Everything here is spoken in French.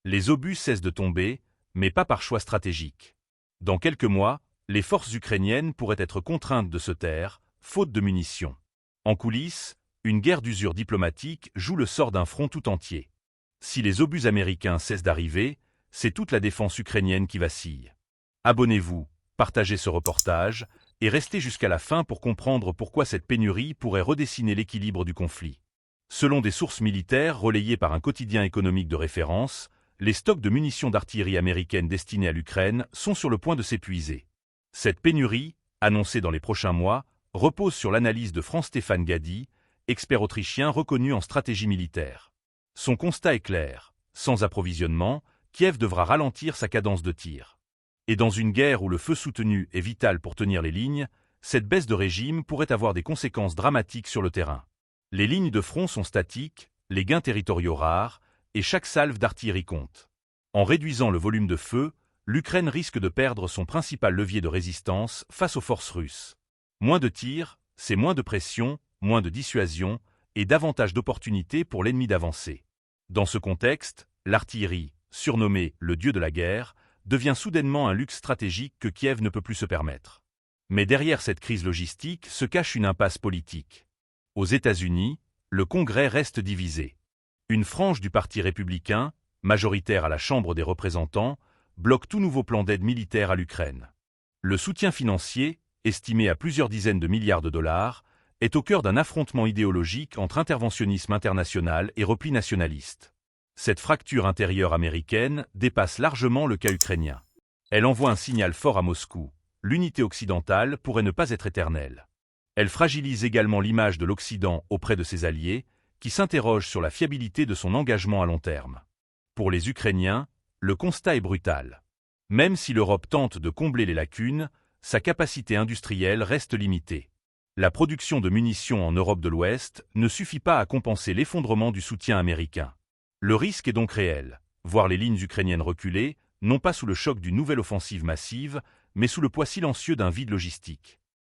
Les obus cessent de tomber, mais pas par choix stratégique. Dans quelques mois, les forces ukrainiennes pourraient être contraintes de se taire, faute de munitions. En coulisses, une guerre d'usure diplomatique joue le sort d'un front tout entier. Si les obus américains cessent d'arriver, c'est toute la défense ukrainienne qui vacille. Abonnez-vous, partagez ce reportage, et restez jusqu'à la fin pour comprendre pourquoi cette pénurie pourrait redessiner l'équilibre du conflit. Selon des sources militaires relayées par un quotidien économique de référence, les stocks de munitions d'artillerie américaines destinées à l'Ukraine sont sur le point de s'épuiser. Cette pénurie, annoncée dans les prochains mois, repose sur l'analyse de Franz-Stefan Gady, expert autrichien reconnu en stratégie militaire. Son constat est clair, sans approvisionnement, Kiev devra ralentir sa cadence de tir. Et dans une guerre où le feu soutenu est vital pour tenir les lignes, cette baisse de régime pourrait avoir des conséquences dramatiques sur le terrain. Les lignes de front sont statiques, les gains territoriaux rares, et chaque salve d'artillerie compte. En réduisant le volume de feu, l'Ukraine risque de perdre son principal levier de résistance face aux forces russes. Moins de tirs, c'est moins de pression, moins de dissuasion, et davantage d'opportunités pour l'ennemi d'avancer. Dans ce contexte, l'artillerie, surnommée le dieu de la guerre, devient soudainement un luxe stratégique que Kiev ne peut plus se permettre. Mais derrière cette crise logistique se cache une impasse politique. Aux États-Unis, le Congrès reste divisé. Une frange du Parti républicain, majoritaire à la Chambre des représentants, bloque tout nouveau plan d'aide militaire à l'Ukraine. Le soutien financier, estimé à plusieurs dizaines de milliards de dollars, est au cœur d'un affrontement idéologique entre interventionnisme international et repli nationaliste. Cette fracture intérieure américaine dépasse largement le cas ukrainien. Elle envoie un signal fort à Moscou. L'unité occidentale pourrait ne pas être éternelle. Elle fragilise également l'image de l'Occident auprès de ses alliés, qui s'interrogent sur la fiabilité de son engagement à long terme. Pour les Ukrainiens, le constat est brutal. Même si l'Europe tente de combler les lacunes, sa capacité industrielle reste limitée. La production de munitions en Europe de l'Ouest ne suffit pas à compenser l'effondrement du soutien américain. Le risque est donc réel, voir les lignes ukrainiennes reculer, non pas sous le choc d'une nouvelle offensive massive, mais sous le poids silencieux d'un vide logistique.